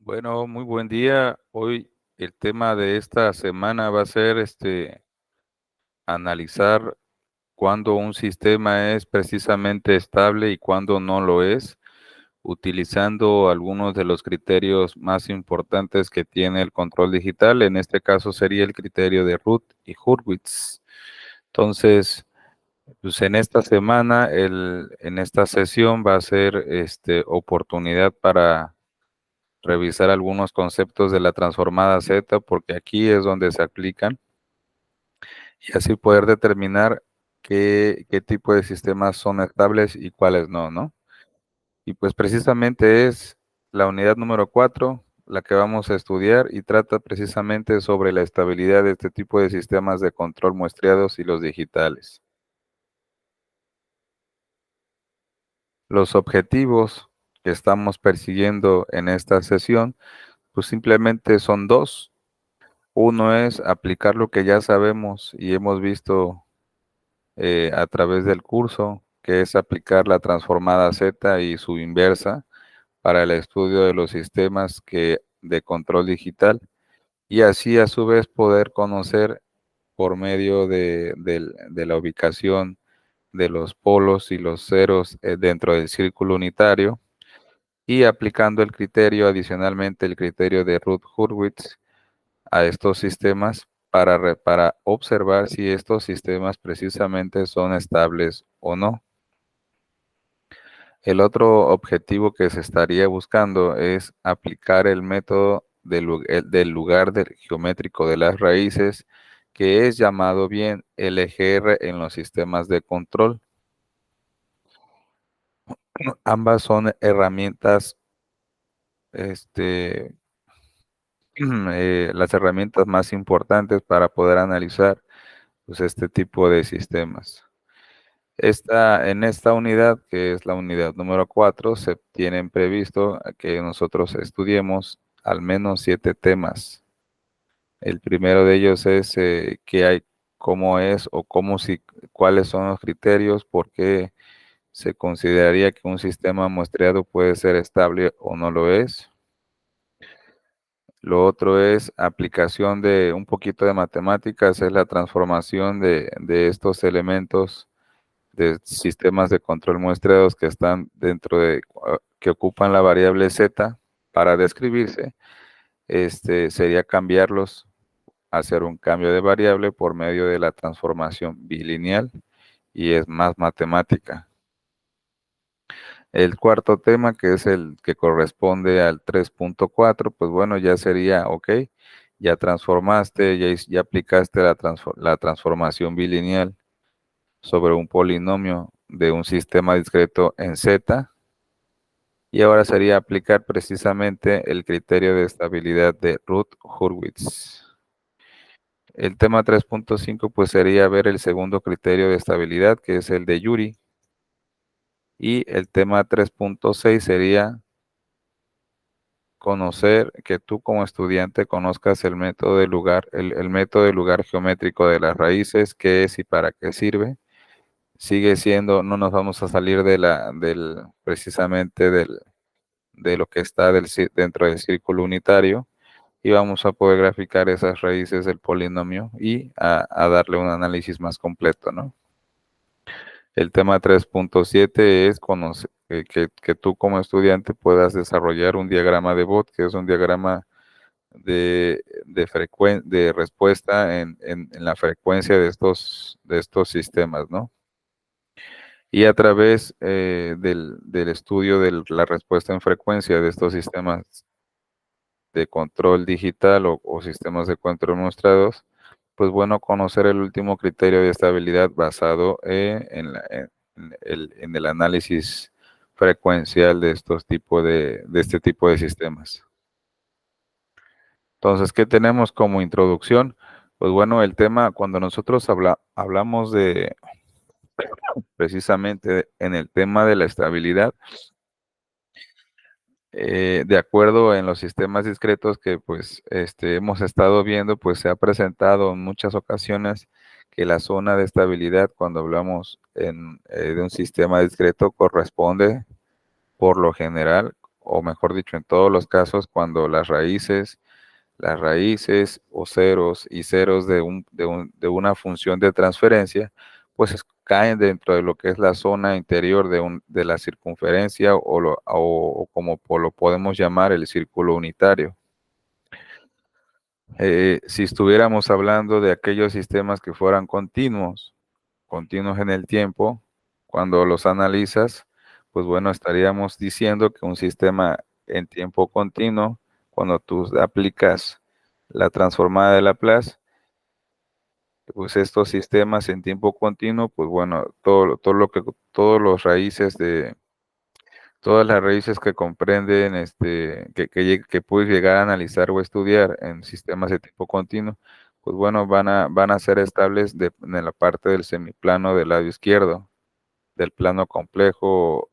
Bueno, muy buen día. Hoy el tema de esta semana va a ser analizar cuándo un sistema es precisamente estable y cuándo no lo es, utilizando algunos de los criterios más importantes que tiene el control digital. En este caso sería el criterio de Ruth y Hurwitz. Entonces, pues en esta semana, en esta sesión va a ser oportunidad para revisar algunos conceptos de la transformada Z, porque aquí es donde se aplican, y así poder determinar qué tipo de sistemas son estables y cuáles no, ¿no? Y pues precisamente es la unidad número 4 la que vamos a estudiar y trata precisamente sobre la estabilidad de este tipo de sistemas de control muestreados y los digitales. Los objetivos que estamos persiguiendo en esta sesión, pues simplemente son dos. Uno es aplicar lo que ya sabemos y hemos visto a través del curso, que es aplicar la transformada Z y su inversa para el estudio de los sistemas de control digital, y así a su vez poder conocer por medio de la ubicación de los polos y los ceros dentro del círculo unitario, y aplicando el criterio, adicionalmente el criterio de Ruth-Hurwitz, a estos sistemas para observar si estos sistemas precisamente son estables o no. El otro objetivo que se estaría buscando es aplicar el método del lugar geométrico de las raíces, que es llamado bien LGR en los sistemas de control. Ambas son herramientas, las herramientas más importantes para poder analizar pues, este tipo de sistemas. En esta unidad, que es la unidad número 4, se tienen previsto que nosotros estudiemos al menos 7 temas. El primero de ellos es qué hay, cómo es o cuáles son los criterios, por qué se consideraría que un sistema muestreado puede ser estable o no lo es. Lo otro es aplicación de un poquito de matemáticas, es la transformación de estos elementos de sistemas de control muestreados que están que ocupan la variable z para describirse, sería cambiarlos, hacer un cambio de variable por medio de la transformación bilineal, y es más matemática. El cuarto tema, que es el que corresponde al 3.4, pues bueno, ya sería, ok, ya transformaste, ya aplicaste la transformación bilineal sobre un polinomio de un sistema discreto en Z, y ahora sería aplicar precisamente el criterio de estabilidad de Ruth-Hurwitz. El tema 3.5 pues sería ver el segundo criterio de estabilidad, que es el de Yuri, y el tema 3.6 sería conocer, que tú como estudiante conozcas el método de lugar, el método de lugar geométrico de las raíces, qué es y para qué sirve. Sigue siendo, no nos vamos a salir precisamente de lo que está dentro del círculo unitario, y vamos a poder graficar esas raíces del polinomio y a darle un análisis más completo, ¿no? El tema 3.7 es que tú como estudiante puedas desarrollar un diagrama de Bott, que es un diagrama de respuesta en la frecuencia de estos sistemas, ¿no? Y a través del estudio de la respuesta en frecuencia de estos sistemas de control digital o sistemas de control mostrados, pues bueno, conocer el último criterio de estabilidad basado en el análisis frecuencial de de este tipo de sistemas. Entonces, ¿qué tenemos como introducción? Pues bueno, el tema, cuando nosotros hablamos precisamente en el tema de la estabilidad, de acuerdo en los sistemas discretos que pues hemos estado viendo, pues se ha presentado en muchas ocasiones que la zona de estabilidad, cuando hablamos de un sistema discreto, corresponde por lo general o mejor dicho, en todos los casos, cuando las raíces o ceros y ceros de una función de transferencia, pues caen dentro de lo que es la zona interior de la circunferencia o como lo podemos llamar el círculo unitario. Si estuviéramos hablando de aquellos sistemas que fueran continuos en el tiempo, cuando los analizas, pues bueno, estaríamos diciendo que un sistema en tiempo continuo, cuando tú aplicas la transformada de Laplace, pues estos sistemas en tiempo continuo, pues bueno, todos los raíces todas las raíces que comprenden, que puedes llegar a analizar o estudiar en sistemas de tiempo continuo, pues bueno, van a ser estables en la parte del semiplano del lado izquierdo, del plano complejo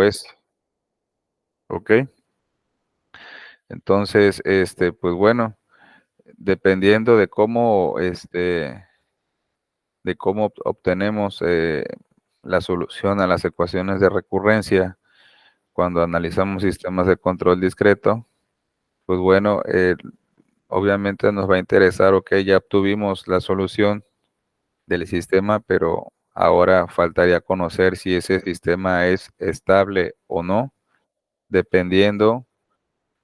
S, ¿ok? Entonces, pues bueno, dependiendo de cómo obtenemos la solución a las ecuaciones de recurrencia cuando analizamos sistemas de control discreto, pues bueno, obviamente nos va a interesar, ok, ya obtuvimos la solución del sistema, pero ahora faltaría conocer si ese sistema es estable o no, dependiendo,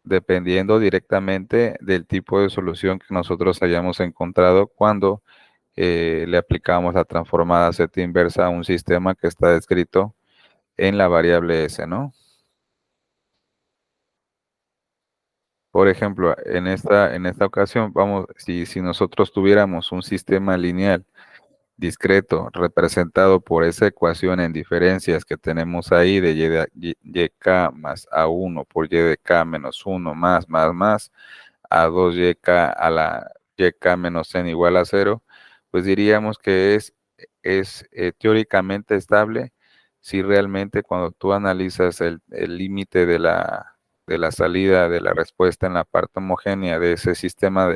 dependiendo directamente del tipo de solución que nosotros hayamos encontrado cuando le aplicamos la transformada Z inversa a un sistema que está descrito en la variable S, ¿no? Por ejemplo, en esta ocasión, si nosotros tuviéramos un sistema lineal discreto representado por esa ecuación en diferencias que tenemos ahí de yk más a1 por y de k menos 1 más a 2yk a la yk menos n igual a 0, pues diríamos que es teóricamente estable si realmente cuando tú analizas el límite de la salida de la respuesta en la parte homogénea de ese sistema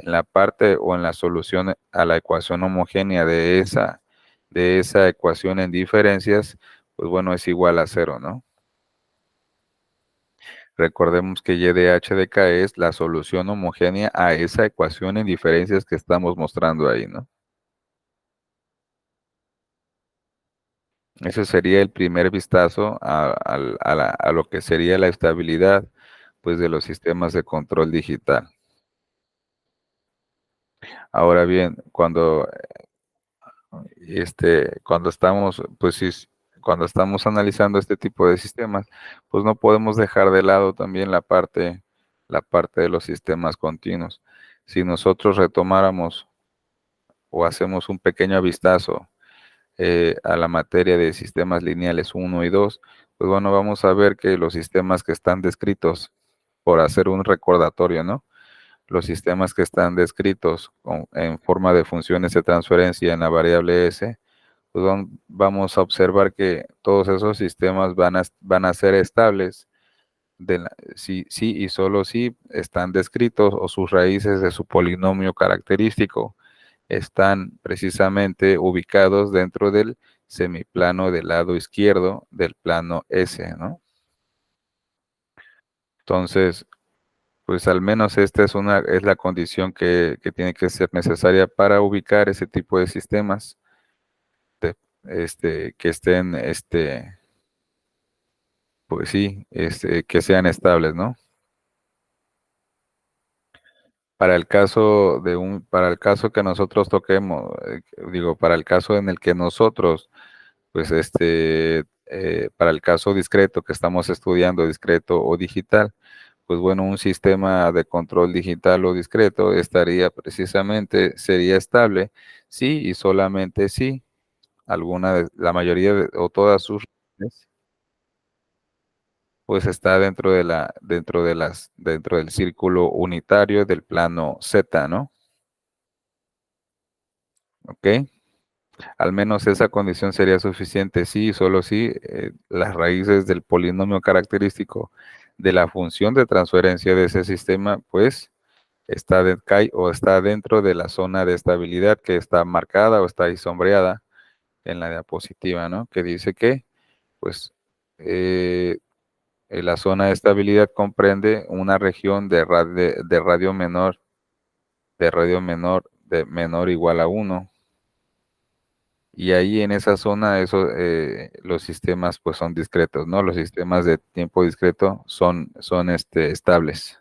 en la parte o en la solución a la ecuación homogénea de esa ecuación en diferencias, pues bueno, es igual a 0, ¿no? Recordemos que y de h de k es la solución homogénea a esa ecuación en diferencias que estamos mostrando ahí, ¿no? Ese sería el primer vistazo a lo que sería la estabilidad, pues, de los sistemas de control digital. Ahora bien, cuando estamos, pues sí, cuando estamos analizando este tipo de sistemas, pues no podemos dejar de lado también la parte de los sistemas continuos. Si nosotros retomáramos o hacemos un pequeño vistazo a la materia de sistemas lineales uno y 2, pues bueno, vamos a ver que los sistemas que están descritos, por hacer un recordatorio, ¿no? Los sistemas que están descritos en forma de funciones de transferencia en la variable S, pues vamos a observar que todos esos sistemas van a ser estables si y solo si están descritos o sus raíces de su polinomio característico están precisamente ubicados dentro del semiplano del lado izquierdo del plano S, ¿no? Entonces, pues al menos esta es la condición que tiene que ser necesaria para ubicar ese tipo de sistemas que estén, pues sí, que sean estables, ¿no? Para el caso que nosotros toquemos, para el caso en el que nosotros, pues para el caso discreto que estamos estudiando, discreto o digital, pues bueno, un sistema de control digital o discreto sería estable, sí y solamente si la mayoría o todas sus regiones, pues está dentro del círculo unitario del plano Z, ¿no? ¿Ok? Al menos esa condición sería suficiente si y solo si las raíces del polinomio característico de la función de transferencia de ese sistema, pues cae o está dentro de la zona de estabilidad que está marcada o está ahí sombreada en la diapositiva, ¿no? Que dice que, pues, La zona de estabilidad comprende una región de radio menor, de menor o igual a uno. Y ahí en esa zona, los sistemas pues son discretos, ¿no? Los sistemas de tiempo discreto son estables,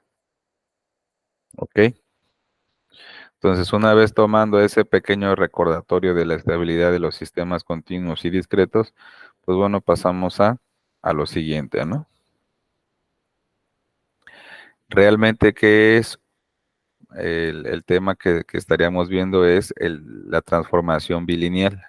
¿ok? Entonces, una vez tomando ese pequeño recordatorio de la estabilidad de los sistemas continuos y discretos, pues bueno, pasamos a lo siguiente, ¿no? Realmente, ¿qué es el tema que estaríamos viendo? Es la transformación bilineal.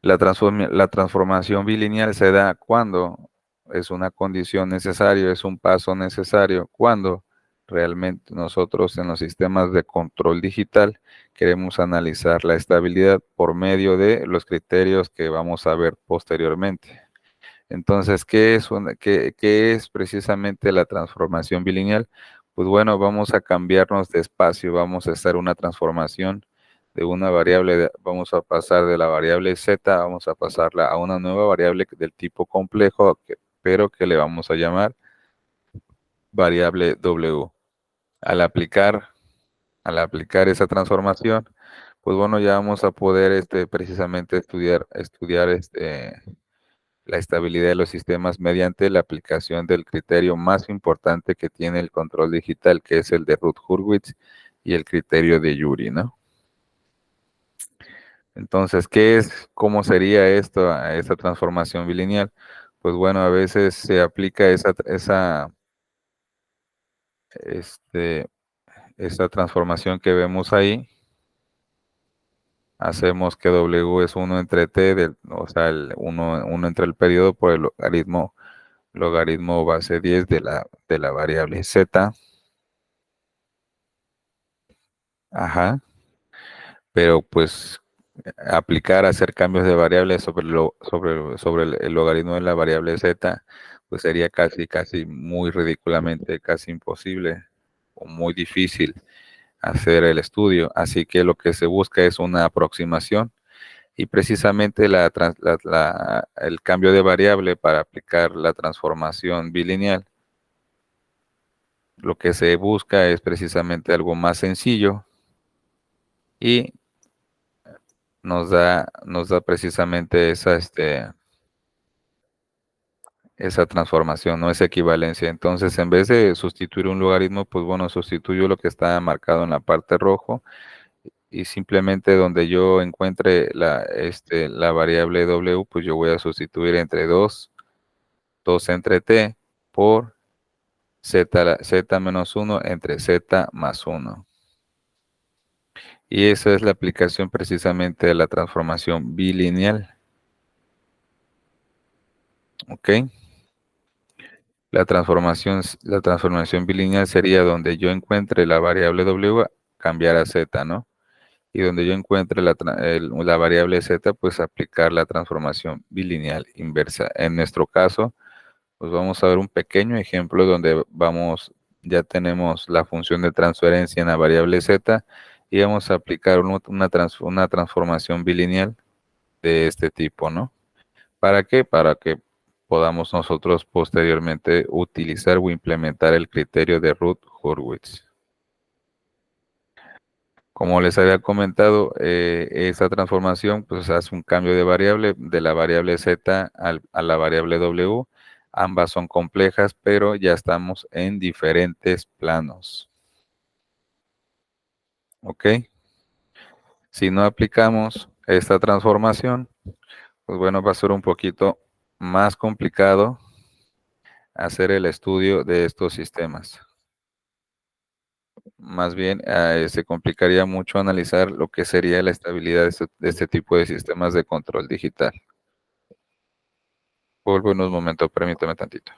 La transformación bilineal se da cuando es una condición necesaria, es un paso necesario, cuando realmente nosotros en los sistemas de control digital queremos analizar la estabilidad por medio de los criterios que vamos a ver posteriormente. Entonces, ¿qué es precisamente la transformación bilineal? Pues bueno, vamos a cambiarnos de espacio, vamos a hacer una transformación de una variable, vamos a pasar de la variable z, vamos a pasarla a una nueva variable del tipo complejo, pero que le vamos a llamar variable w. Al aplicar, al aplicar esa transformación, pues bueno, ya vamos a poder precisamente estudiar la estabilidad de los sistemas mediante la aplicación del criterio más importante que tiene el control digital, que es el de Routh-Hurwitz y el criterio de Yuri, ¿no? Entonces, cómo sería esta transformación bilineal? Pues bueno, a veces se aplica este, esa transformación que vemos ahí. Hacemos que W es 1 entre T, o sea, el 1 entre el periodo por el logaritmo base 10 de la variable Z. Ajá. Pero pues hacer cambios de variables sobre el logaritmo de la variable z, pues sería casi muy ridículamente, casi imposible o muy difícil hacer el estudio. Así que lo que se busca es una aproximación y precisamente el cambio de variable para aplicar la transformación bilineal, lo que se busca es precisamente algo más sencillo y nos da precisamente esa transformación, no esa equivalencia. Entonces, en vez de sustituir un logaritmo, pues bueno, sustituyo lo que está marcado en la parte rojo y simplemente donde yo encuentre la variable w, pues yo voy a sustituir entre 2 entre t por z menos 1 entre z más 1. Y esa es la aplicación precisamente de la transformación bilineal. ¿Ok? La transformación bilineal sería donde yo encuentre la variable w, cambiar a z, ¿no? Y donde yo encuentre la variable z, pues aplicar la transformación bilineal inversa. En nuestro caso, pues vamos a ver un pequeño ejemplo donde ya tenemos la función de transferencia en la variable z y vamos a aplicar una transformación bilineal de este tipo, ¿no? ¿Para qué? Para que podamos nosotros posteriormente utilizar o implementar el criterio de Routh-Hurwitz. Como les había comentado, esa transformación pues hace un cambio de variable, de la variable z a la variable w. Ambas son complejas, pero ya estamos en diferentes planos. ¿Ok? Si no aplicamos esta transformación, pues bueno, va a ser un poquito más complicado hacer el estudio de estos sistemas. Más bien, se complicaría mucho analizar lo que sería la estabilidad de este tipo de sistemas de control digital. Vuelvo en un momento, permítame tantito.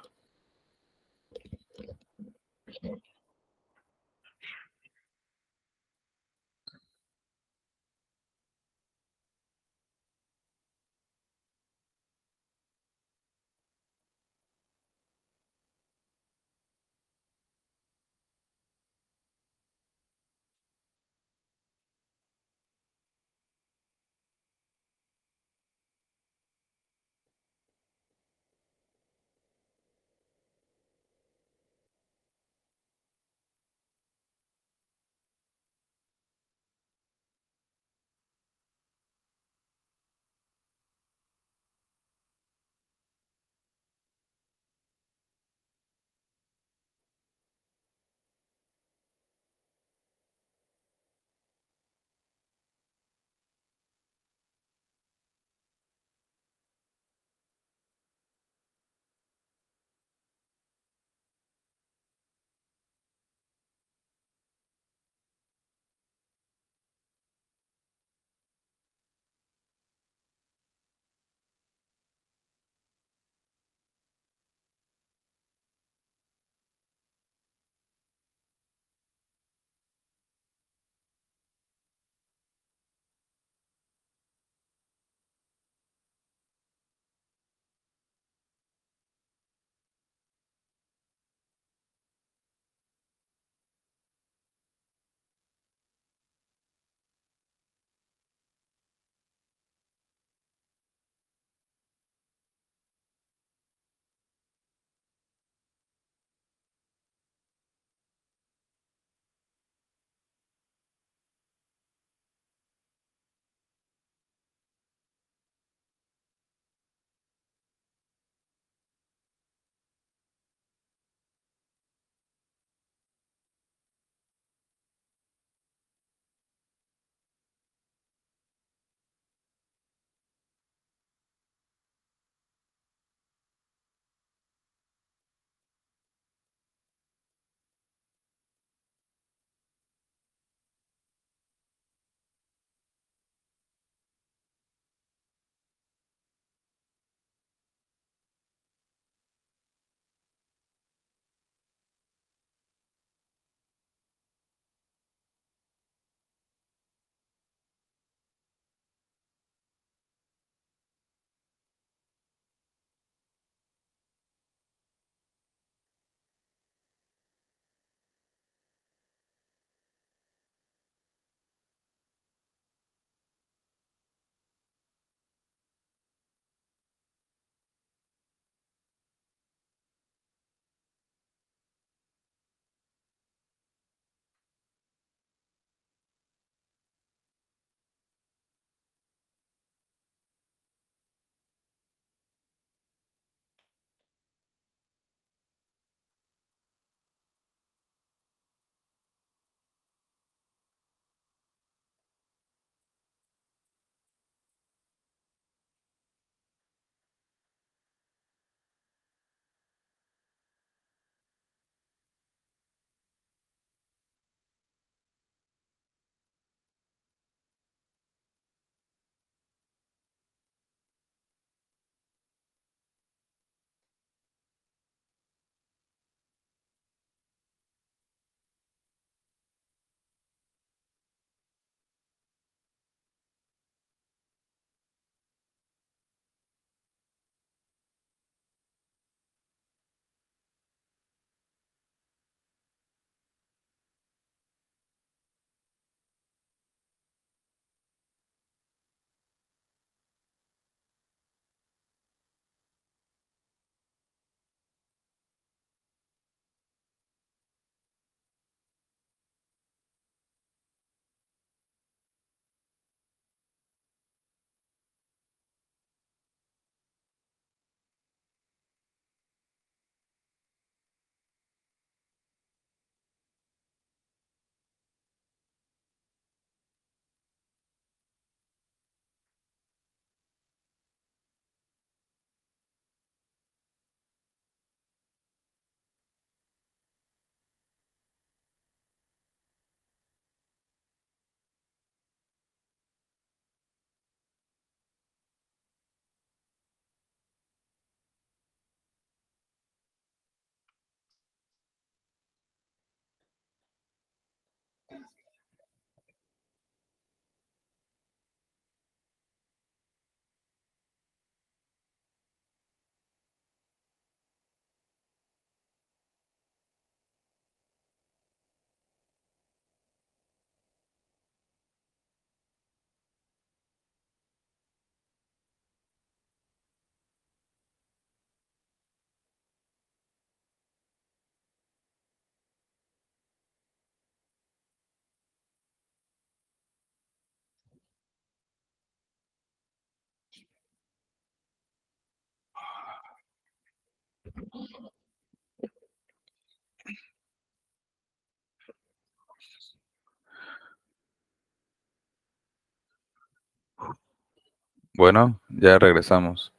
Bueno, ya regresamos.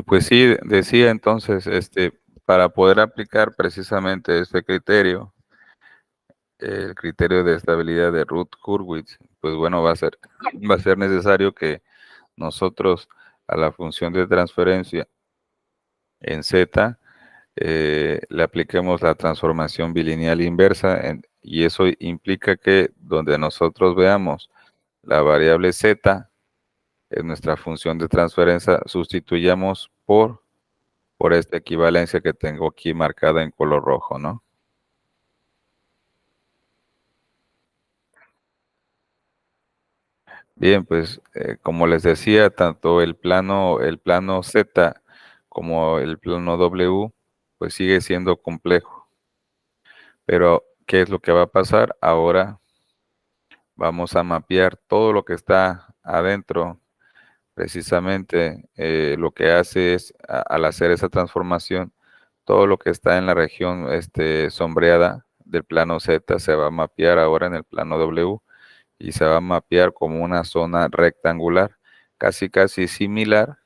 Pues sí, decía entonces, para poder aplicar precisamente este criterio, el criterio de estabilidad de Ruth Hurwitz, pues bueno, va a ser necesario que nosotros a la función de transferencia en Z le apliquemos la transformación bilineal inversa y eso implica que donde nosotros veamos la variable Z en nuestra función de transferencia, sustituyamos por esta equivalencia que tengo aquí marcada en color rojo, ¿no? Bien, pues como les decía, tanto el plano Z como el plano W, pues sigue siendo complejo. Pero, ¿qué es lo que va a pasar? Ahora vamos a mapear todo lo que está adentro. Precisamente lo que hace es, al hacer esa transformación, todo lo que está en la región sombreada del plano Z se va a mapear ahora en el plano W y se va a mapear como una zona rectangular, casi casi similar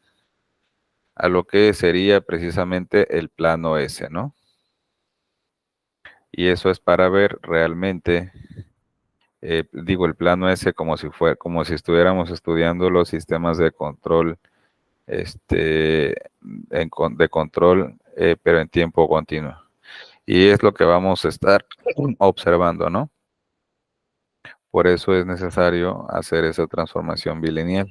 a lo que sería precisamente el plano S, ¿no? Y eso es para ver realmente, digo, el plano S como si fuera, como si estuviéramos estudiando los sistemas de control, este, de control, pero en tiempo continuo. Y es lo que vamos a estar observando, ¿no? Por eso es necesario hacer esa transformación bilineal.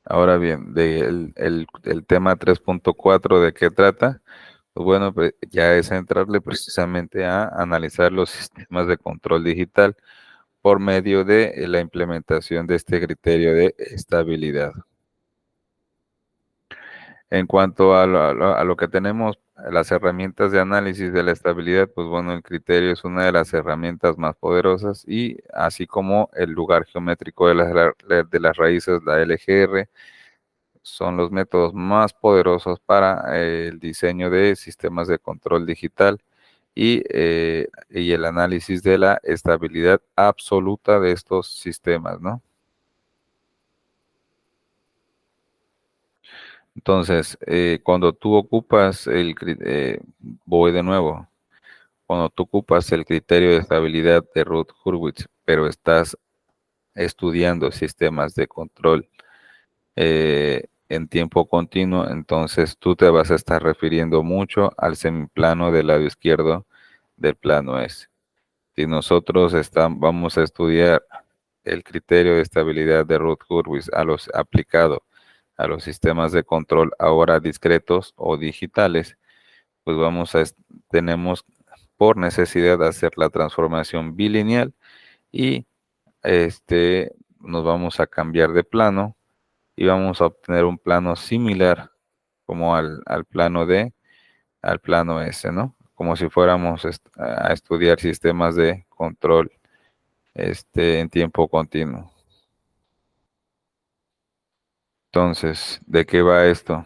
Ahora bien, el tema 3.4, ¿de qué trata? Pues bueno, pues ya es entrarle precisamente a analizar los sistemas de control digital por medio de la implementación de este criterio de estabilidad. En cuanto a lo que tenemos, las herramientas de análisis de la estabilidad, pues bueno, el criterio es una de las herramientas más poderosas y así como el lugar geométrico de las raíces, la LGR, son los métodos más poderosos para el diseño de sistemas de control digital y el análisis de la estabilidad absoluta de estos sistemas, ¿no? Entonces, cuando tú ocupas voy de nuevo, cuando tú ocupas el criterio de estabilidad de Ruth Hurwitz, pero estás estudiando sistemas de control en tiempo continuo, entonces tú te vas a estar refiriendo mucho al semiplano del lado izquierdo del plano S. Si nosotros vamos a estudiar el criterio de estabilidad de Ruth Hurwitz aplicado a los sistemas de control ahora discretos o digitales, pues tenemos por necesidad hacer la transformación bilineal y nos vamos a cambiar de plano y vamos a obtener un plano similar como al plano S, ¿no? Como si fuéramos a estudiar sistemas de control en tiempo continuo. Entonces, ¿de qué va esto?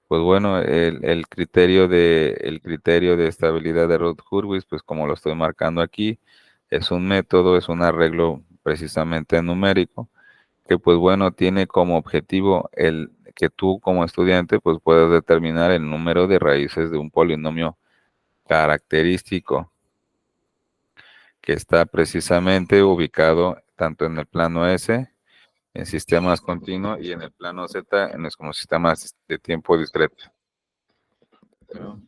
Pues bueno, el criterio de estabilidad de Roth-Hurwitz, pues como lo estoy marcando aquí, es un método, es un arreglo precisamente numérico, que pues bueno, tiene como objetivo el que tú como estudiante pues puedas determinar el número de raíces de un polinomio característico que está precisamente ubicado tanto en el plano S, en sistemas continuos, y en el plano Z, en los como sistemas de tiempo discreto. ¿No?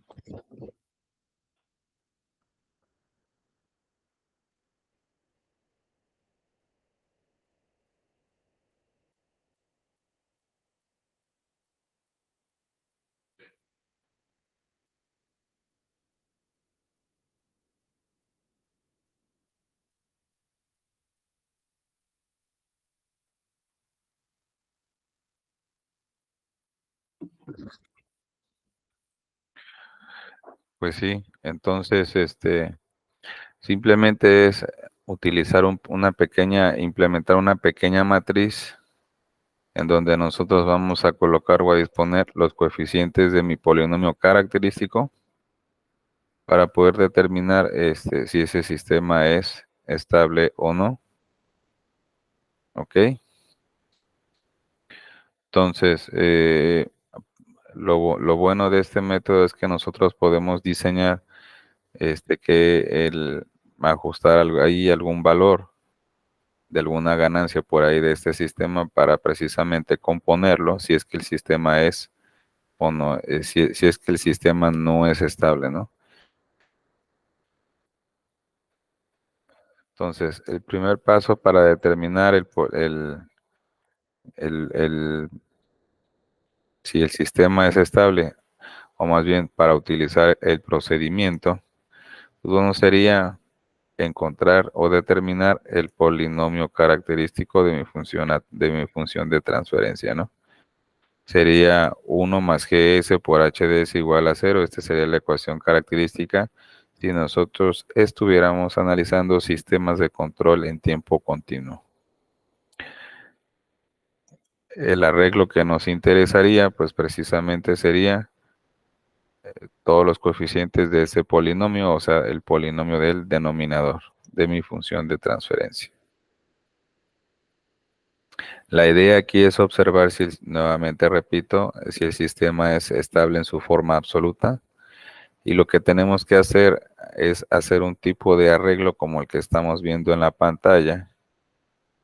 Pues sí, entonces simplemente es utilizar implementar una pequeña matriz en donde nosotros vamos a colocar o a disponer los coeficientes de mi polinomio característico para poder determinar si ese sistema es estable o no. ¿Ok? Entonces, lo bueno de este método es que nosotros podemos diseñar que el ajustar ahí algún valor de alguna ganancia por ahí de este sistema para precisamente componerlo si es que el sistema es o no, si es que el sistema no es estable, ¿no? Entonces, el primer paso para determinar el si el sistema es estable, o más bien para utilizar el procedimiento, pues bueno, sería encontrar o determinar el polinomio característico de mi función de transferencia, ¿no? Sería 1 más gs por hds igual a 0. Esta sería la ecuación característica si nosotros estuviéramos analizando sistemas de control en tiempo continuo. El arreglo que nos interesaría, pues precisamente sería todos los coeficientes de ese polinomio, o sea, el polinomio del denominador de mi función de transferencia. La idea aquí es observar si, nuevamente repito, si el sistema es estable en su forma absoluta. Y lo que tenemos que hacer es hacer un tipo de arreglo como el que estamos viendo en la pantalla,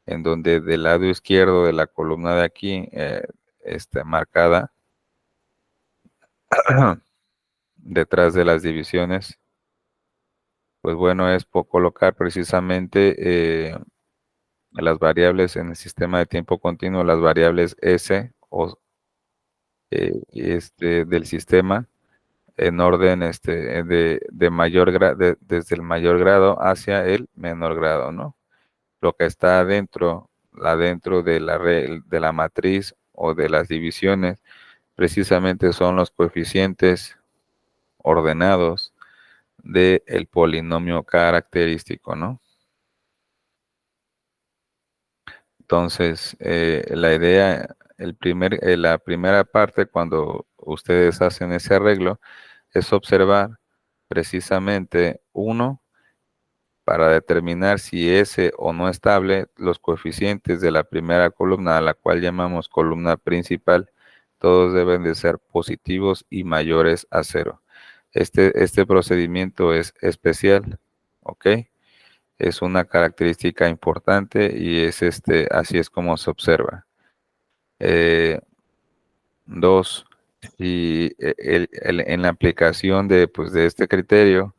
en donde del lado izquierdo de la columna de aquí, marcada, detrás de las divisiones, pues bueno, es colocar precisamente las variables en el sistema de tiempo continuo, las variables S del sistema en orden de mayor desde el mayor grado hacia el menor grado, ¿no? Lo que está adentro de la matriz o de las divisiones, precisamente son los coeficientes ordenados del polinomio característico, ¿no? Entonces, la idea, la primera parte, cuando ustedes hacen ese arreglo, es observar precisamente uno, para determinar si es o no estable, los coeficientes de la primera columna, a la cual llamamos columna principal, todos deben de ser positivos y mayores a 0. Este procedimiento es especial, ¿ok? Es una característica importante y así es como se observa. Dos, y en la aplicación de este criterio,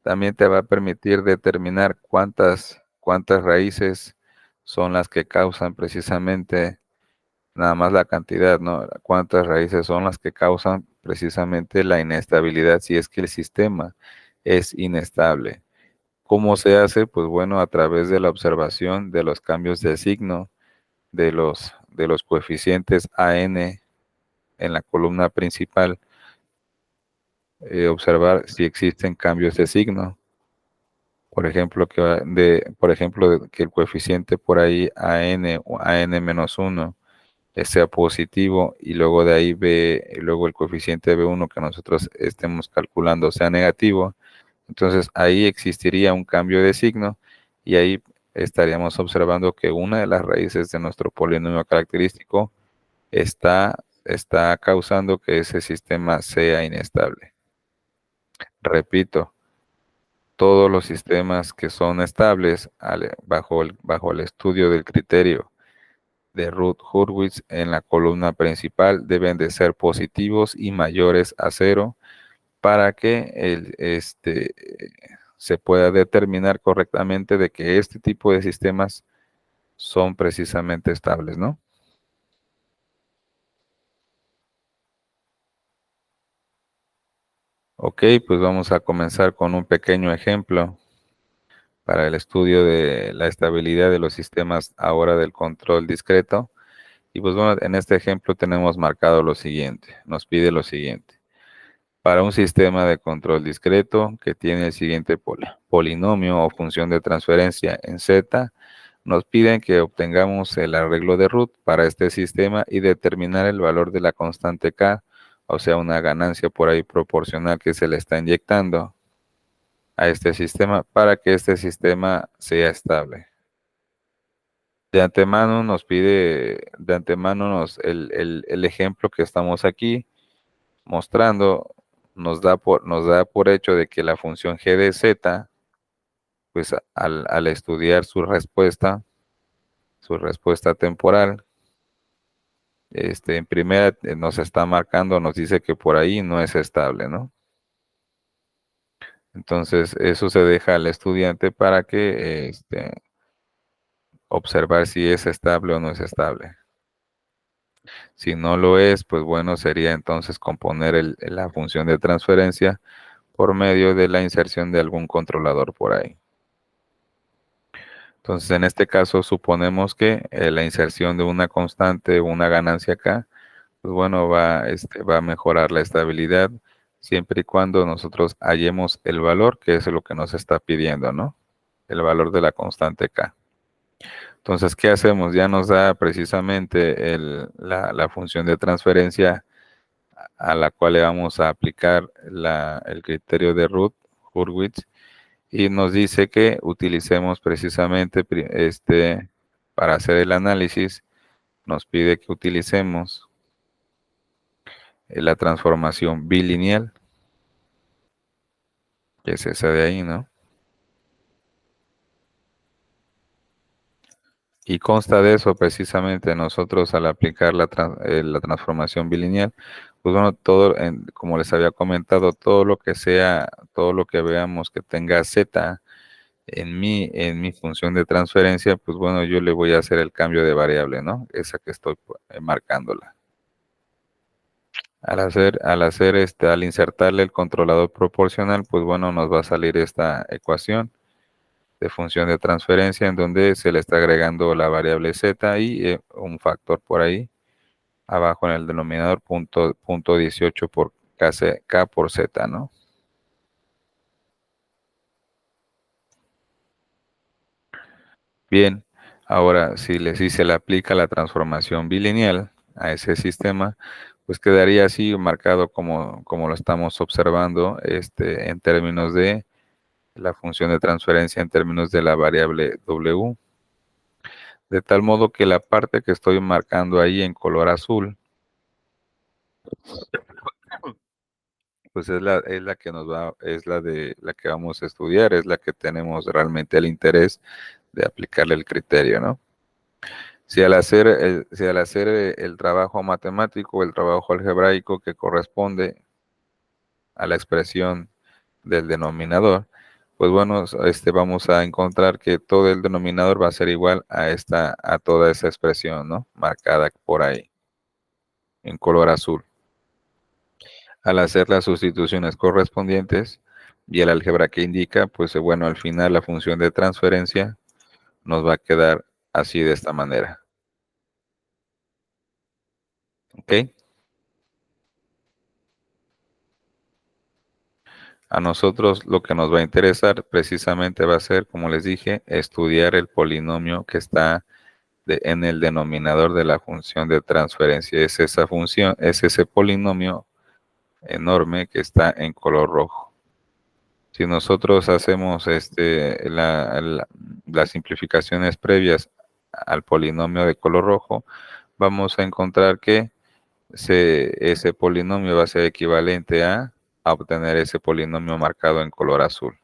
también te va a permitir determinar cuántas raíces son las que causan precisamente, nada más la cantidad, ¿no? Cuántas raíces son las que causan precisamente la inestabilidad si es que el sistema es inestable. ¿Cómo se hace? Pues bueno, a través de la observación de los cambios de signo de los coeficientes AN en la columna principal, observar si existen cambios de signo. Por ejemplo, que el coeficiente por ahí AN o AN-1 sea positivo y luego de ahí luego el coeficiente B1 que nosotros estemos calculando sea negativo. Entonces ahí existiría un cambio de signo y ahí estaríamos observando que una de las raíces de nuestro polinomio característico está causando que ese sistema sea inestable. Repito, todos los sistemas que son estables bajo el estudio del criterio de Ruth-Hurwitz en la columna principal deben de ser positivos y mayores a 0 para que se pueda determinar correctamente de que este tipo de sistemas son precisamente estables, ¿no? Ok, pues vamos a comenzar con un pequeño ejemplo para el estudio de la estabilidad de los sistemas ahora del control discreto. Y pues bueno, en este ejemplo tenemos marcado lo siguiente, nos pide lo siguiente. Para un sistema de control discreto que tiene el siguiente polinomio o función de transferencia en Z, Nos piden que obtengamos el arreglo de root para este sistema y determinar el valor de la constante K, o sea, una ganancia por ahí proporcional que se le está inyectando a este sistema para que este sistema sea estable. De antemano nos pide, de antemano el ejemplo que estamos aquí mostrando nos da por hecho de que la función g de z, pues al estudiar su respuesta temporal, en primera nos está marcando, nos dice que por ahí no es estable, ¿no? Entonces, eso se deja al estudiante para que observar si es estable o no es estable. Si no lo es, pues bueno, sería entonces componer la función de transferencia por medio de la inserción de algún controlador por ahí. Entonces, en este caso, suponemos que la inserción de una constante o una ganancia acá, pues bueno, va a mejorar la estabilidad siempre y cuando nosotros hallemos el valor, que es lo que nos está pidiendo, ¿no? El valor de la constante K. Entonces, ¿qué hacemos? Ya nos da precisamente la función de transferencia a la cual le vamos a aplicar el criterio de Hurwitz, y nos dice que utilicemos precisamente, para hacer el análisis, nos pide que utilicemos la transformación bilineal, que es esa de ahí, ¿no? Y consta de eso precisamente nosotros al aplicar la transformación bilineal, pues bueno, como les había comentado, todo lo que veamos que tenga z en mi función de transferencia, pues bueno, yo le voy a hacer el cambio de variable, ¿no? Esa que estoy marcándola. Al insertarle el controlador proporcional, pues bueno, nos va a salir esta ecuación de función de transferencia en donde se le está agregando la variable z y un factor por ahí abajo en el denominador punto 18 por K por z, ¿no? Bien, ahora si se le aplica la transformación bilineal a ese sistema, pues quedaría así marcado como lo estamos observando en términos de la función de transferencia en términos de la variable W. De tal modo que la parte que estoy marcando ahí en color azul, pues es la que es la que vamos a estudiar, es la que tenemos realmente el interés de aplicarle el criterio, ¿no? Si al hacer el trabajo matemático, el trabajo algebraico que corresponde a la expresión del denominador, pues bueno, vamos a encontrar que todo el denominador va a ser igual a toda esa expresión, ¿no? Marcada por ahí, en color azul. Al hacer las sustituciones correspondientes y el álgebra que indica, pues bueno, al final la función de transferencia nos va a quedar así de esta manera. ¿Ok? A nosotros lo que nos va a interesar precisamente va a ser, como les dije, estudiar el polinomio que está en el denominador de la función de transferencia. Es esa función, es ese polinomio enorme que está en color rojo. Si nosotros hacemos las simplificaciones previas al polinomio de color rojo, vamos a encontrar que ese polinomio va a ser equivalente a obtener ese polinomio marcado en color azul.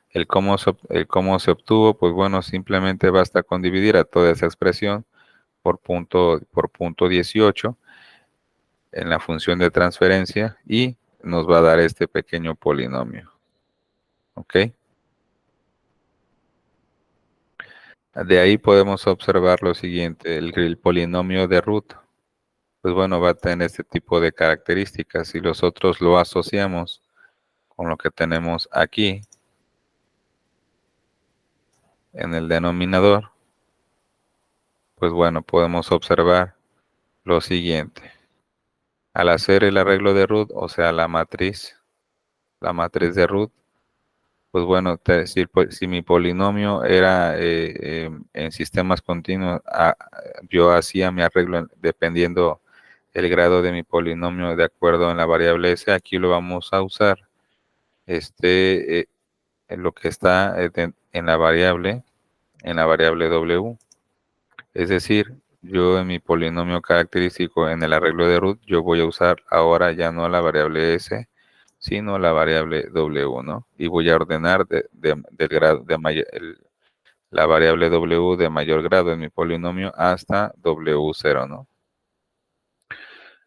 El cómo se obtuvo, pues bueno, simplemente basta con dividir a toda esa expresión por punto 18 en la función de transferencia y nos va a dar este pequeño polinomio. ¿Ok? De ahí podemos observar lo siguiente, el polinomio de root, pues bueno, va a tener este tipo de características y nosotros lo asociamos con lo que tenemos aquí en el denominador, pues bueno, podemos observar lo siguiente. Al hacer el arreglo de root, o sea, la matriz de root, Pues bueno, si mi polinomio era en sistemas continuos, yo hacía mi arreglo dependiendo el grado de mi polinomio de acuerdo en la variable S. Aquí lo vamos a usar en lo que está en la variable W. Es decir, yo en mi polinomio característico en el arreglo de root, yo voy a usar ahora ya no la variable S, sino la variable W, ¿no? Y voy a ordenar del grado la variable W de mayor grado en mi polinomio hasta W0, ¿no?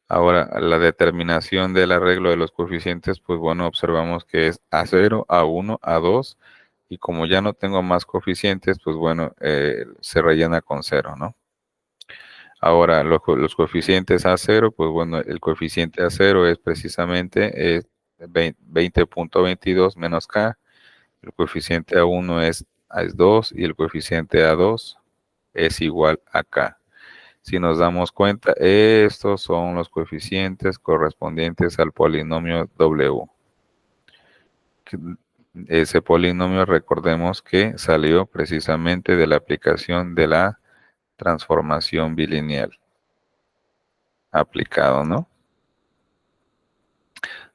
Ahora, la determinación del arreglo de los coeficientes, pues bueno, observamos que es A0, A1, A2, y como ya no tengo más coeficientes, pues bueno, se rellena con 0, ¿no? Ahora, los coeficientes A0, pues bueno, el coeficiente A0 es precisamente 20.22 menos K, el coeficiente A1 es 2 y el coeficiente A2 es igual a K. Si nos damos cuenta, estos son los coeficientes correspondientes al polinomio W. Ese polinomio, recordemos que salió precisamente de la aplicación de la transformación bilineal aplicado, ¿no?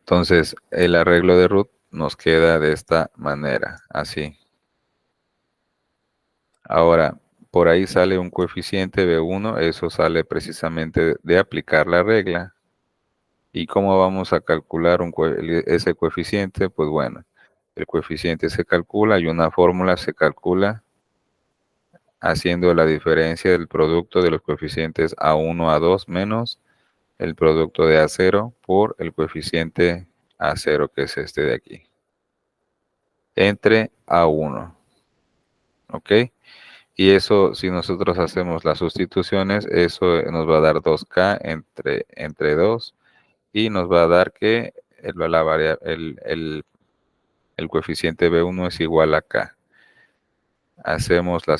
Entonces, el arreglo de root nos queda de esta manera, así. Ahora, por ahí sale un coeficiente B1, eso sale precisamente de aplicar la regla. ¿Y cómo vamos a calcular ese coeficiente? Pues bueno, el coeficiente se calcula y una fórmula se calcula haciendo la diferencia del producto de los coeficientes A1, A2 menos el producto de A0 por el coeficiente A0, que es este de aquí, entre A1, ¿ok? Y eso, si nosotros hacemos las sustituciones, eso nos va a dar 2K entre 2 y nos va a dar que el coeficiente B1 es igual a K. Hacemos la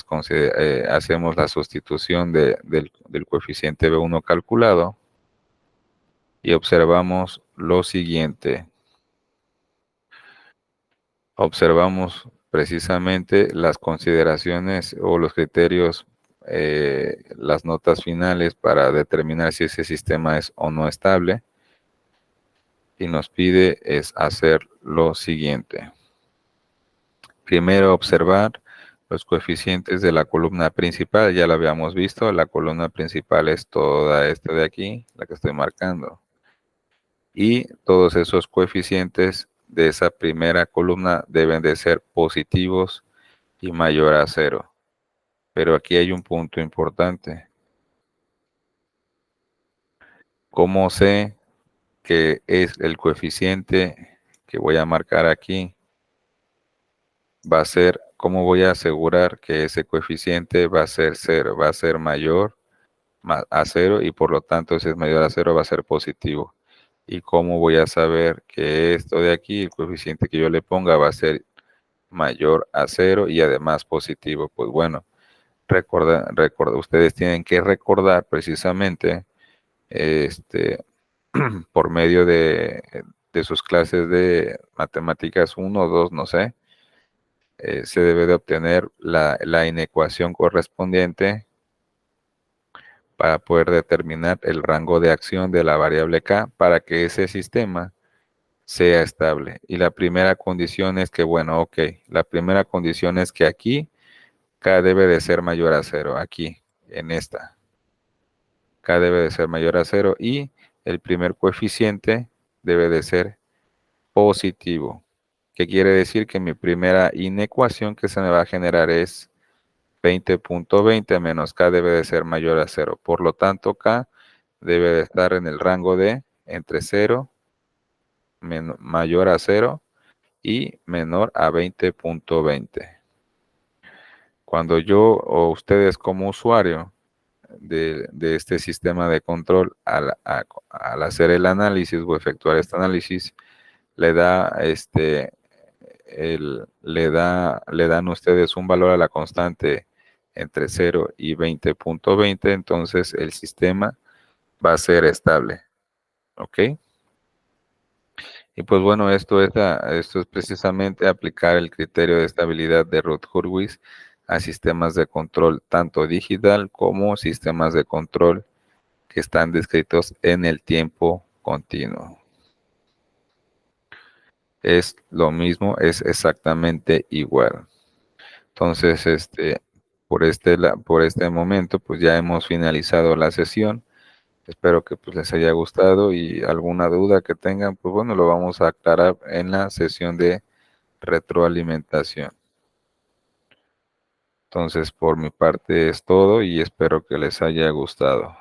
sustitución del coeficiente B1 calculado y observamos lo siguiente. Observamos precisamente las consideraciones o los criterios, las notas finales para determinar si ese sistema es o no estable. Y nos pide es hacer lo siguiente. Primero observar los coeficientes de la columna principal, ya lo habíamos visto, la columna principal es toda esta de aquí, la que estoy marcando. Y todos esos coeficientes de esa primera columna deben de ser positivos y mayor a 0. Pero aquí hay un punto importante. ¿Cómo sé que es el coeficiente que voy a marcar aquí? Va a ser, ¿cómo voy a asegurar que ese coeficiente va a ser 0? Va a ser mayor a 0 y por lo tanto si es mayor a 0 va a ser positivo. ¿Y cómo voy a saber que esto de aquí, el coeficiente que yo le ponga va a ser mayor a 0 y además positivo? Pues bueno, ustedes tienen que recordar precisamente por medio de sus clases de matemáticas 1 o 2, no sé, se debe de obtener la inecuación correspondiente para poder determinar el rango de acción de la variable K para que ese sistema sea estable. Y la primera condición es que, bueno, ok, la primera condición es que aquí K debe de ser mayor a 0, aquí, en esta. K debe de ser mayor a 0 y el primer coeficiente debe de ser positivo. ¿Qué quiere decir? Que mi primera inecuación que se me va a generar es 20.20 menos K debe de ser mayor a 0. Por lo tanto, K debe de estar en el rango de entre 0, mayor a 0 y menor a 20.20. Cuando yo o ustedes como usuario de este sistema de control, al hacer el análisis o efectuar este análisis, le dan ustedes un valor a la constante entre 0 y 20.20, entonces el sistema va a ser estable, ¿ok? Y pues bueno, esto es precisamente aplicar el criterio de estabilidad de Ruth-Hurwitz a sistemas de control tanto digital como sistemas de control que están descritos en el tiempo continuo. Es lo mismo, es exactamente igual. Entonces, por este momento, pues ya hemos finalizado la sesión. Espero que pues les haya gustado y alguna duda que tengan, pues bueno, lo vamos a aclarar en la sesión de retroalimentación. Entonces, por mi parte es todo y espero que les haya gustado.